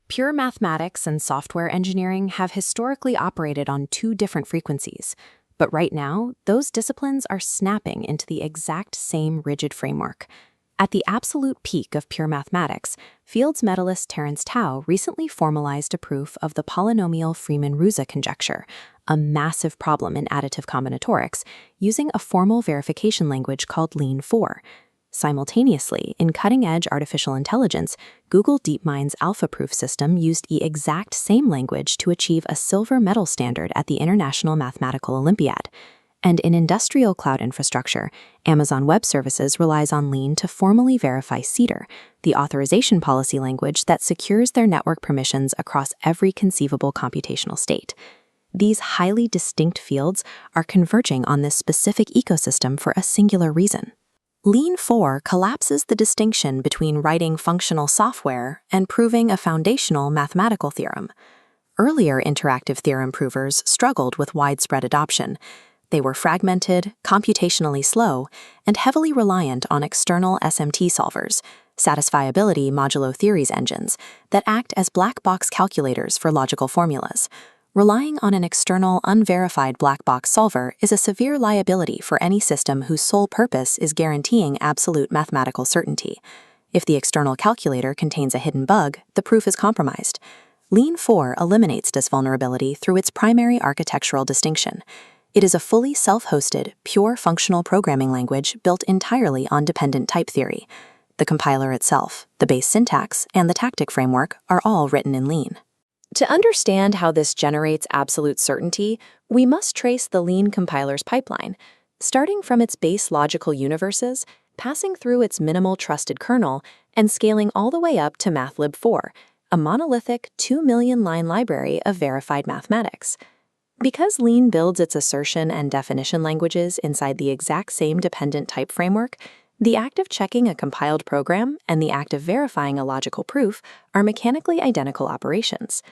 Pure mathematics and software engineering have historically operated on two different frequencies, but right now, those disciplines are snapping into the exact same rigid framework. At the absolute peak of pure mathematics, Fields medalist Terence Tao recently formalized a proof of the polynomial Freeman-Ruza conjecture, a massive problem in additive combinatorics, using a formal verification language called Lean-4. Simultaneously, in cutting-edge artificial intelligence, Google DeepMind's AlphaProof system used the exact same language to achieve a silver medal standard at the International Mathematical Olympiad. And in industrial cloud infrastructure, Amazon Web Services relies on Lean to formally verify CEDR, the authorization policy language that secures their network permissions across every conceivable computational state. These highly distinct fields are converging on this specific ecosystem for a singular reason. Lean-4 collapses the distinction between writing functional software and proving a foundational mathematical theorem. Earlier interactive theorem provers struggled with widespread adoption. They were fragmented, computationally slow, and heavily reliant on external SMT solvers, satisfiability modulo theories engines, that act as black box calculators for logical formulas. Relying on an external, unverified black box solver is a severe liability for any system whose sole purpose is guaranteeing absolute mathematical certainty. If the external calculator contains a hidden bug, the proof is compromised. Lean-4 eliminates this vulnerability through its primary architectural distinction. It is a fully self-hosted, pure functional programming language built entirely on dependent type theory. The compiler itself, the base syntax, and the tactic framework are all written in Lean. To understand how this generates absolute certainty, we must trace the Lean compiler's pipeline, starting from its base logical universes, passing through its minimal trusted kernel, and scaling all the way up to MATLib4, a monolithic 2 million line library of verified mathematics. Because Lean builds its assertion and definition languages inside the exact same dependent type framework, the act of checking a compiled program and the act of verifying a logical proof are mechanically identical operations.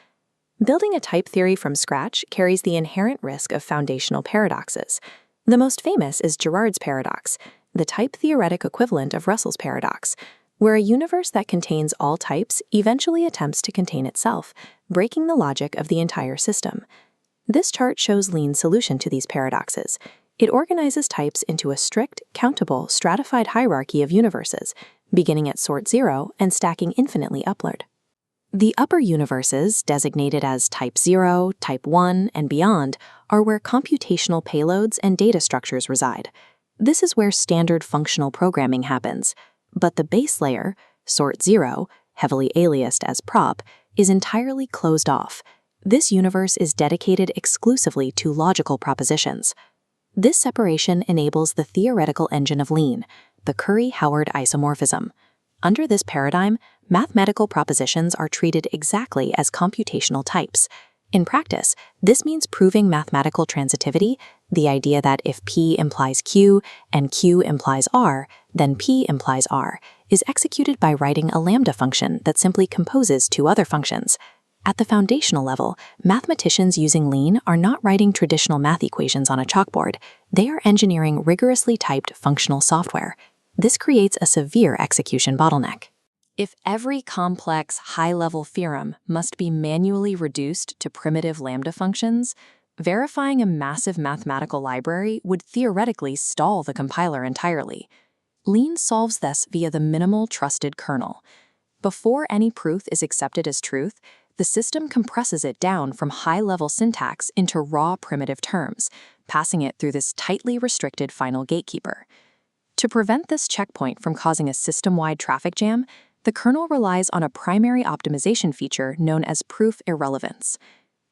Building a type theory from scratch carries the inherent risk of foundational paradoxes. The most famous is Girard's paradox, the type-theoretic equivalent of Russell's paradox, where a universe that contains all types eventually attempts to contain itself, breaking the logic of the entire system. This chart shows Lean's solution to these paradoxes. It organizes types into a strict, countable, stratified hierarchy of universes, beginning at sort 0 and stacking infinitely upward. The upper universes, designated as type 0, type 1, and beyond, are where computational payloads and data structures reside. This is where standard functional programming happens. But the base layer, sort 0, heavily aliased as prop, is entirely closed off. This universe is dedicated exclusively to logical propositions. This separation enables the theoretical engine of Lean, the Curry-Howard isomorphism. Under this paradigm, mathematical propositions are treated exactly as computational types. In practice, this means proving mathematical transitivity, the idea that if P implies Q and Q implies R, then P implies R, is executed by writing a lambda function that simply composes two other functions. At the foundational level, mathematicians using Lean are not writing traditional math equations on a chalkboard. They are engineering rigorously typed functional software. This creates a severe execution bottleneck. If every complex, high-level theorem must be manually reduced to primitive lambda functions, verifying a massive mathematical library would theoretically stall the compiler entirely. Lean solves this via the minimal trusted kernel. Before any proof is accepted as truth, the system compresses it down from high-level syntax into raw primitive terms, passing it through this tightly restricted final gatekeeper. To prevent this checkpoint from causing a system-wide traffic jam, the kernel relies on a primary optimization feature known as proof irrelevance.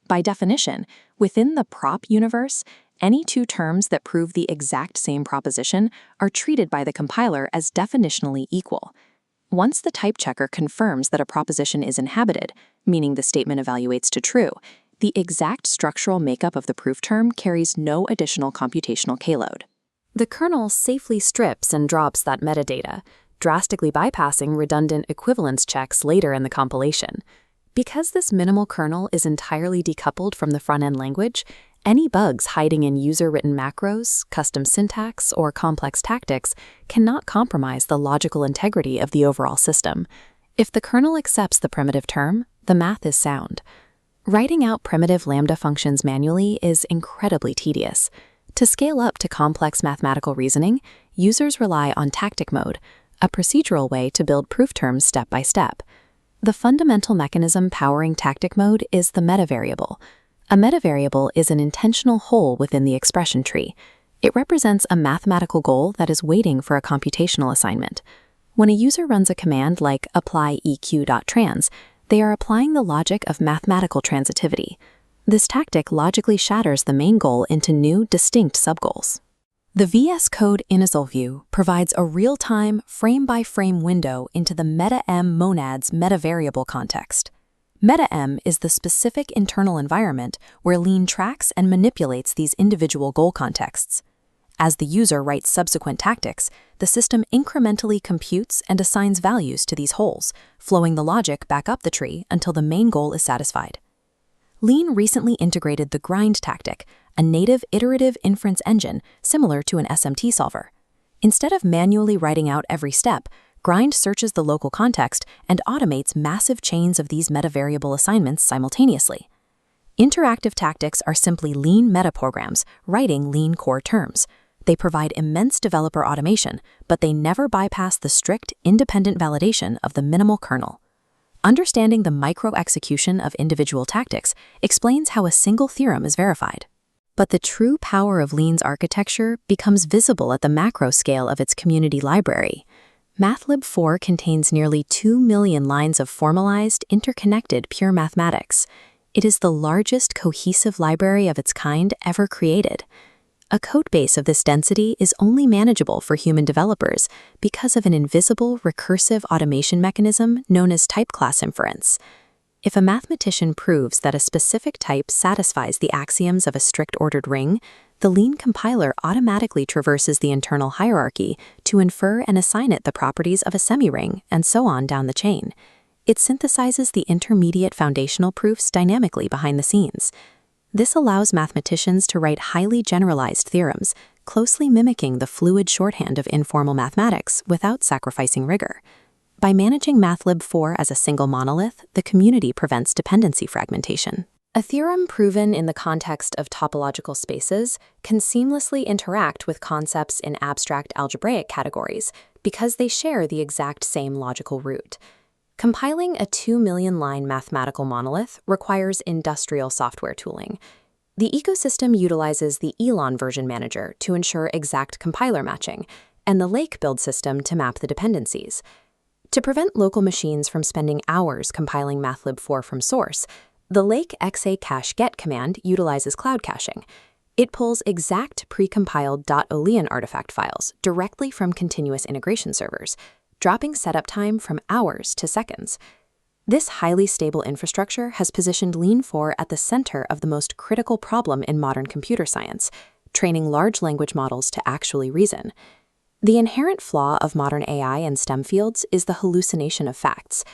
By definition, within the prop universe, any two terms that prove the exact same proposition are treated by the compiler as definitionally equal. Once the type checker confirms that a proposition is inhabited, meaning the statement evaluates to true, the exact structural makeup of the proof term carries no additional computational payload. The kernel safely strips and drops that metadata, drastically bypassing redundant equivalence checks later in the compilation. Because this minimal kernel is entirely decoupled from the front-end language, any bugs hiding in user-written macros, custom syntax, or complex tactics cannot compromise the logical integrity of the overall system. If the kernel accepts the primitive term, The math is sound. Writing out primitive lambda functions manually is incredibly tedious. To scale up to complex mathematical reasoning, users rely on tactic mode, a procedural way to build proof terms step by step. The fundamental mechanism powering tactic mode is the metavariable. A metavariable is an intentional hole within the expression tree. It represents a mathematical goal that is waiting for a computational assignment. When a user runs a command like apply_eq.trans, they are applying the logic of mathematical transitivity. This tactic logically shatters the main goal into new, distinct subgoals. The VS Code Inazole view provides a real-time, frame-by-frame window into the MetaM monad's metavariable context. MetaM is the specific internal environment where Lean tracks and manipulates these individual goal contexts. As the user writes subsequent tactics, the system incrementally computes and assigns values to these holes, flowing the logic back up the tree until the main goal is satisfied. Lean recently integrated the grind tactic, a native iterative inference engine similar to an SMT solver. Instead of manually writing out every step, Grind searches the local context and automates massive chains of these metavariable assignments simultaneously. Interactive tactics are simply Lean metaprograms writing Lean core terms. They provide immense developer automation, but they never bypass the strict, independent validation of the minimal kernel. Understanding the micro-execution of individual tactics explains how a single theorem is verified. But the true power of Lean's architecture becomes visible at the macro scale of its community library. MATLib4 contains nearly 2 million lines of formalized, interconnected pure mathematics. It is the largest cohesive library of its kind ever created. A codebase of this density is only manageable for human developers because of an invisible, recursive automation mechanism known as type class inference. If a mathematician proves that a specific type satisfies the axioms of a strict ordered ring, the Lean compiler automatically traverses the internal hierarchy to infer and assign it the properties of a semiring, and so on down the chain. It synthesizes the intermediate foundational proofs dynamically behind the scenes. This allows mathematicians to write highly generalized theorems, closely mimicking the fluid shorthand of informal mathematics without sacrificing rigor. By managing MATLib4 as a single monolith, the community prevents dependency fragmentation. A theorem proven in the context of topological spaces can seamlessly interact with concepts in abstract algebraic categories because they share the exact same logical root. Compiling a 2 million-line mathematical monolith requires industrial software tooling. The ecosystem utilizes the Elon version manager to ensure exact compiler matching, and the Lake build system to map the dependencies. To prevent local machines from spending hours compiling MATLib4 from source, the Lake XA-cache-get command utilizes cloud caching. It pulls exact precompiled .olean artifact files directly from continuous integration servers, dropping setup time from hours to seconds. This highly stable infrastructure has positioned Lean4 at the center of the most critical problem in modern computer science, training large language models to actually reason. The inherent flaw of modern AI and STEM fields is the hallucination of facts.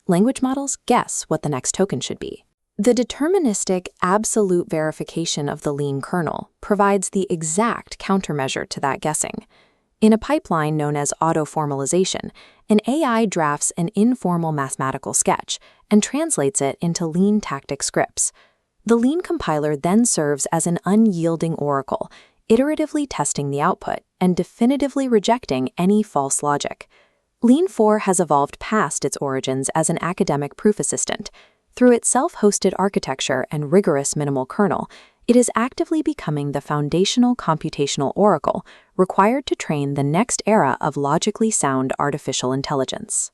Language models guess what the next token should be. The deterministic absolute verification of the Lean kernel provides the exact countermeasure to that guessing. In a pipeline known as auto-formalization, an AI drafts an informal mathematical sketch and translates it into Lean tactic scripts. The Lean compiler then serves as an unyielding oracle, iteratively testing the output and definitively rejecting any false logic. Lean4 has evolved past its origins as an academic proof assistant. Through its self-hosted architecture and rigorous minimal kernel, it is actively becoming the foundational computational oracle required to train the next era of logically sound artificial intelligence.